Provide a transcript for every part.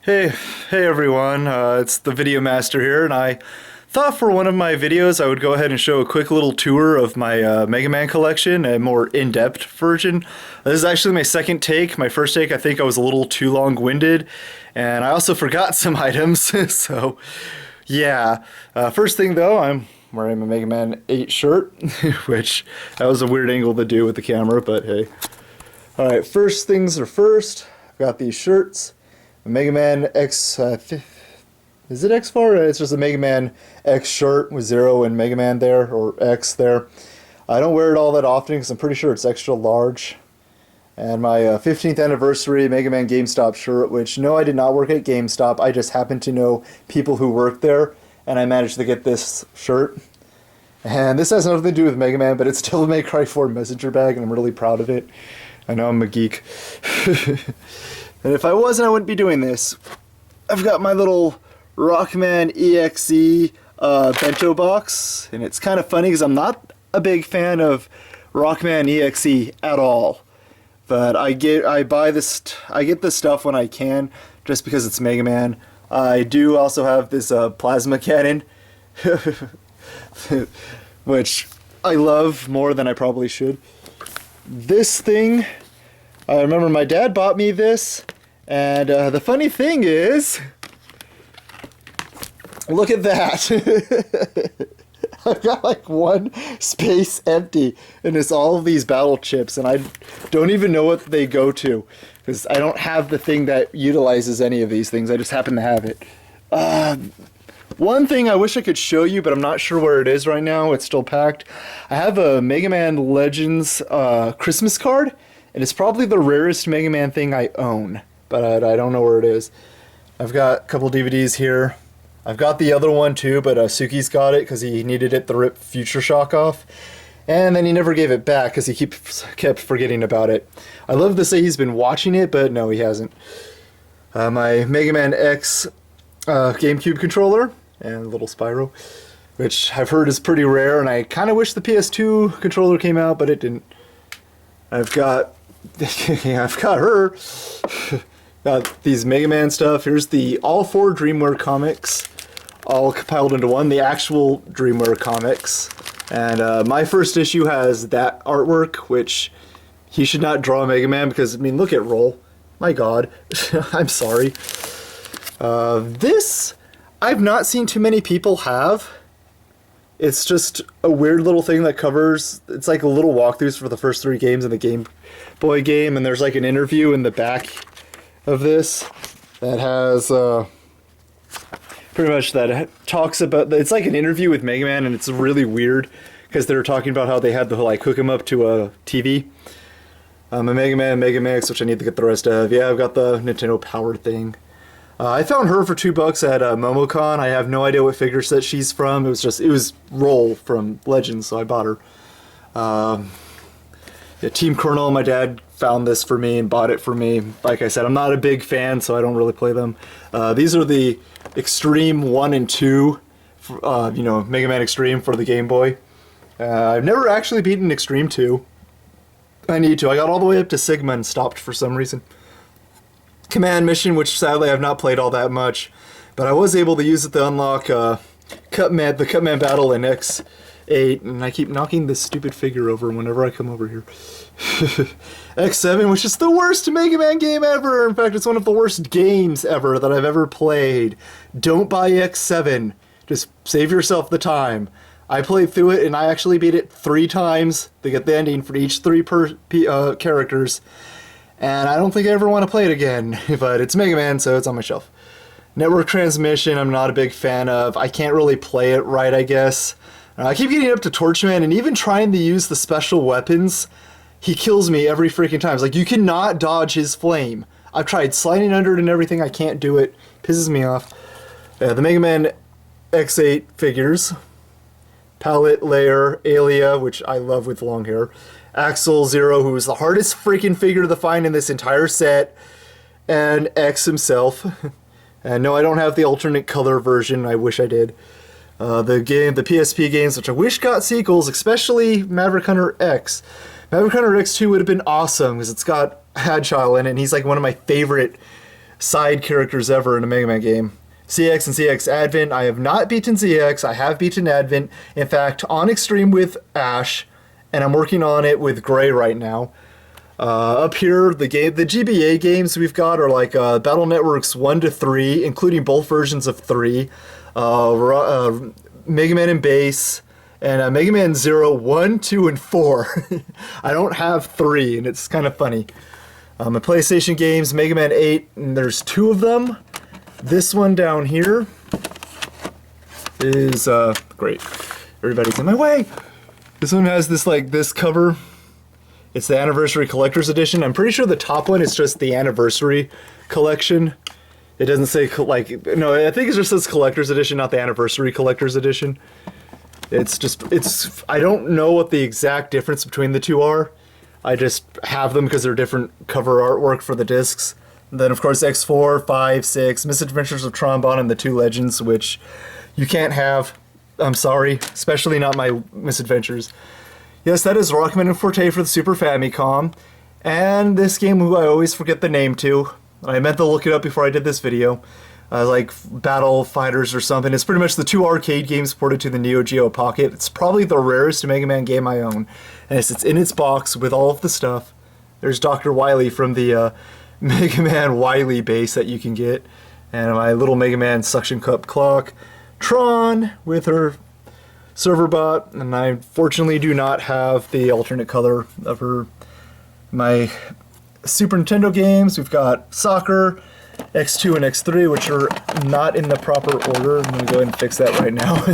Hey, hey everyone, it's the Video Master here, and I thought for one of my videos I would go ahead and show a quick little tour of my MegaMan collection, a more in-depth version. This is actually my second take. My first take, I think I was a little too long-winded, and I also forgot some items, so yeah. First thing though, I'm wearing my MegaMan 8 shirt, which that was a weird angle to do with the camera, but hey. Alright, first things are first, I've got these shirts. MegaMan X, is it X far? It's just a MegaMan X shirt with 0 and MegaMan there, or X there. I don't wear it all that often because I'm pretty sure it's extra large. And my 15th anniversary MegaMan GameStop shirt, which no, I did not work at GameStop. I just happened to know people who worked there, and I managed to get this shirt. And this has nothing to do with MegaMan, but it's still a May Cry 4 messenger bag, and I'm really proud of it. I know I'm a geek. And if I wasn't, I wouldn't be doing this. I've got my little Rockman EXE bento box, and it's kind of funny because I'm not a big fan of Rockman EXE at all. But I get this stuff when I can, just because it's MegaMan. I do also have this plasma cannon, which I love more than I probably should. This thing, I remember my dad bought me this, and the funny thing is, look at that. I've got like one space empty, and it's all of these battle chips, and I don't even know what they go to, because I don't have the thing that utilizes any of these things. I just happen to have it. One thing I wish I could show you, but I'm not sure where it is right now. It's still packed. I have a MegaMan Legends Christmas card, and it's probably the rarest MegaMan thing I own, but I don't know where it is. I've got a couple DVDs here. I've got the other one too, but Suki's got it because he needed it to rip Future Shock off. And then he never gave it back because he kept forgetting about it. I love to say he's been watching it, but no, he hasn't. My MegaMan X GameCube controller and little Spyro, which I've heard is pretty rare, and I kind of wish the PS2 controller came out, but it didn't. I've got I've got her. Got these MegaMan stuff. Here's the all 4 Dreamware comics, all compiled into one, the actual Dreamware comics. And my first issue has that artwork, which he should not draw MegaMan because, I mean, look at Roll. My God. I'm sorry. This, I've not seen too many people have. It's just a weird little thing that covers, it's like a little walkthroughs for the first 3 games in the Game Boy game, and there's like an interview in the back of this that has pretty much that talks about, it's like an interview with MegaMan, and it's really weird because they're talking about how they had to like hook him up to a TV. A MegaMan Megamix, which I need to get the rest of. Yeah, I've got the Nintendo Power thing. I found her for $2 at MomoCon. I have no idea what figure set she's from. It was Roll from Legends, so I bought her. Yeah, Team Colonel, my dad found this for me and bought it for me. Like I said, I'm not a big fan, so I don't really play them. These are the Extreme 1 and 2, MegaMan Extreme for the Game Boy. I've never actually beaten Extreme 2. I need to. I got all the way up to Sigma and stopped for some reason. Command Mission, which sadly I've not played all that much, but I was able to use it to unlock the Cutman Battle in X8, and I keep knocking this stupid figure over whenever I come over here. X7, which is the worst MegaMan game ever. In fact, it's one of the worst games ever that I've ever played. Don't buy X7. Just save yourself the time. I played through it, and I actually beat it 3 times to get the ending for each 3 characters. And I don't think I ever want to play it again, but it's MegaMan, so it's on my shelf. Network Transmission, I'm not a big fan of. I can't really play it right, I guess. I keep getting up to Torchman, and even trying to use the special weapons, he kills me every freaking time. It's like, you cannot dodge his flame. I've tried sliding under it and everything, I can't do it. Pisses me off. The MegaMan X8 figures. Palette, Layer, Alia, which I love with long hair. Axel, Zero, who is the hardest freaking figure to find in this entire set, and X himself. And no, I don't have the alternate color version. I wish I did. The PSP games, which I wish got sequels, especially Maverick Hunter X. Maverick Hunter X2 would have been awesome because it's got Agile in it, and he's like one of my favorite side characters ever in a Mega Man game. CX and CX Advent. I have not beaten CX. I have beaten Advent. In fact, on Extreme with Ash, and I'm working on it with Gray right now. Up here, the GBA games we've got are like Battle Networks 1 to 3, including both versions of 3. Mega Man and Base, and Mega Man 0, 1, 2, and 4. I don't have 3, and it's kind of funny. My PlayStation games, Mega Man 8, and there's 2 of them. This one down here is great. Everybody's in my way. This one has this cover. It's the Anniversary Collector's Edition. I'm pretty sure the top one is just the Anniversary Collection. It doesn't say no. I think it just says Collector's Edition, not the Anniversary Collector's Edition. I don't know what the exact difference between the two are. I just have them because they're different cover artwork for the discs. And then, of course, X4, 5, 6, Misadventures of Trombone, and the 2 Legends, which you can't have. I'm sorry, especially not my Misadventures. Yes, that is Rockman and Forte for the Super Famicom. And this game, who I always forget the name to. I meant to look it up before I did this video. Like Battle Fighters or something. It's pretty much the 2 arcade games ported to the Neo Geo Pocket. It's probably the rarest Mega Man game I own. And it's in its box with all of the stuff. There's Dr. Wily from the Mega Man Wily base that you can get. And my little Mega Man suction cup clock. Tron with her server bot. And I fortunately do not have the alternate color of my Super Nintendo games. We've got Soccer, X2 and X3, which are not in the proper order. I'm going to go ahead and fix that right now.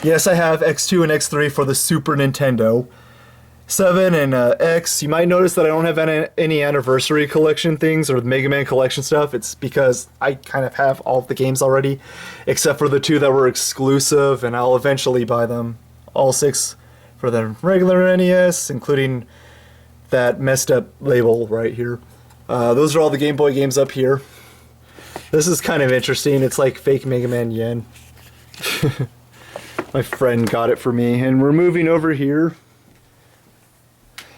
Yes, I have X2 and X3 for the Super Nintendo. 7 and X. You might notice that I don't have any Anniversary Collection things or the Mega Man Collection stuff. It's because I kind of have all of the games already, except for the 2 that were exclusive, and I'll eventually buy them. All 6 for the regular NES, including that messed up label right here. Those are all the Game Boy games up here. This is kind of interesting. It's like fake Mega Man yen. My friend got it for me, and we're moving over here.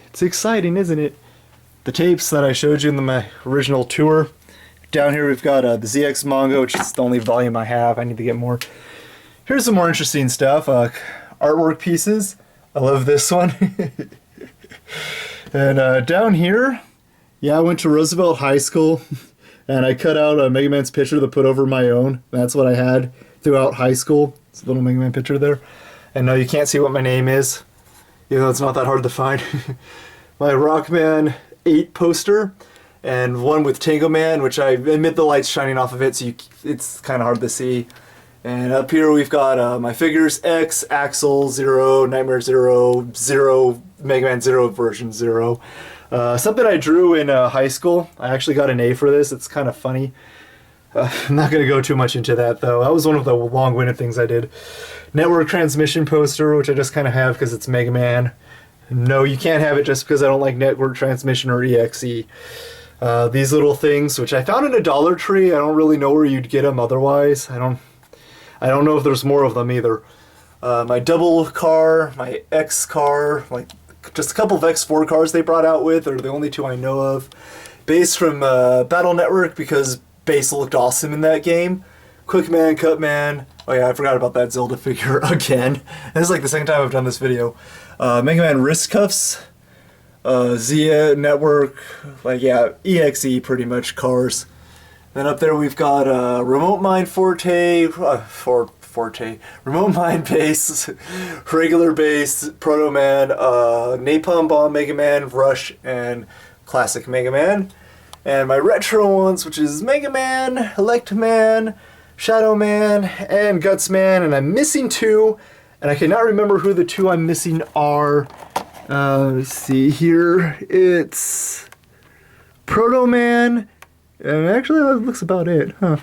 It's exciting, isn't it? The tapes that I showed you in my original tour. Down here we've got the ZX manga, which is the only volume I have. I need to get more. Here's some more interesting stuff. Artwork pieces. I love this one. And down here, yeah, I went to Roosevelt High School, and I cut out a Mega Man's picture to put over my own. That's what I had throughout high school. It's a little Mega Man picture there. And no, you can't see what my name is, even though it's not that hard to find. My Rockman 8 poster, and one with Tango Man, which I admit the light's shining off of it, so it's kind of hard to see. And up here we've got my figures: X, Axel, Zero, Nightmare Zero, Zero, Mega Man Zero version 0. Something I drew in high school. I actually got an A for this. It's kind of funny. I'm not going to go too much into that, though. That was one of the long-winded things I did. Network transmission poster, which I just kind of have because it's Mega Man. No, you can't have it just because I don't like network transmission or EXE. These little things, which I found in a Dollar Tree. I don't really know where you'd get them otherwise. I don't know if there's more of them either. My double car, my X car, like just a couple of X4 cars they brought out with are the only 2 I know of. Bass from Battle Network, because Bass looked awesome in that game. Quickman, Cutman. Oh yeah, I forgot about that Zelda figure again. This is like the second time I've done this video. Mega Man wrist cuffs. Zia Network. Like, yeah, EXE pretty much cars. Then up there we've got Remote Mind Forte. Remote Mind Bass. Regular Bass. Proto Man. Napalm Bomb Mega Man. Rush. And Classic Mega Man. And my retro ones, which is Mega Man, Elect Man, Shadow Man, and Guts Man, and I'm missing 2, and I cannot remember who the 2 I'm missing are. Let's see here. It's Proto Man, and actually that looks about it, huh?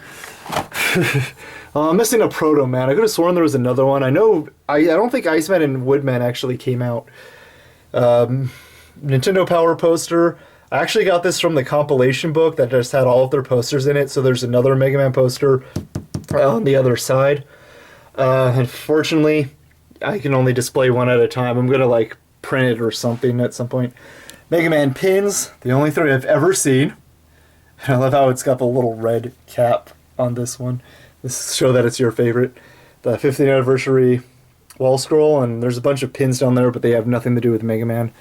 I'm missing a Proto Man. I could have sworn there was another one. I don't think Iceman and Woodman actually came out. Nintendo Power poster. I actually got this from the compilation book that just had all of their posters in it, so there's another Mega Man poster on the other side. Unfortunately, I can only display one at a time. I'm going to like print it or something at some point. Mega Man pins, the only 3 I've ever seen. And I love how it's got the little red cap on this one. This show that it's your favorite. The 50th anniversary wall scroll, and there's a bunch of pins down there, but they have nothing to do with Mega Man.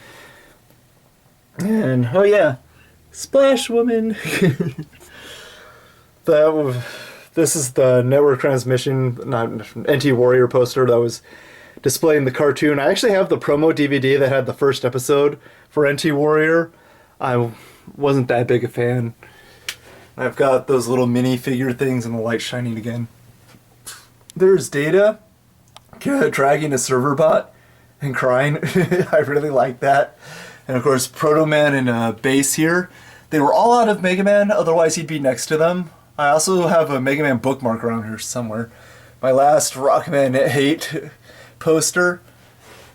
And oh yeah, Splash Woman. This is the network transmission, not NT Warrior poster that was displaying the cartoon. I actually have the promo DVD that had the first episode for NT Warrior. I wasn't that big a fan. I've got those little mini figure things and the light shining again. There's Data dragging a server bot and crying. I really like that. And of course, Proto Man and Bass here. They were all out of Mega Man, otherwise he'd be next to them. I also have a Mega Man bookmark around here somewhere. My last Rockman 8 poster.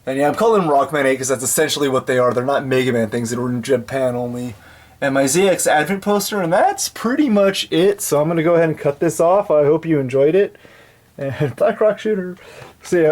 And yeah, I'm calling them Rockman 8 because that's essentially what they are. They're not Mega Man things, they were in Japan only. And my ZX Advent poster, and that's pretty much it. So I'm going to go ahead and cut this off. I hope you enjoyed it. And Black Rock Shooter. See ya.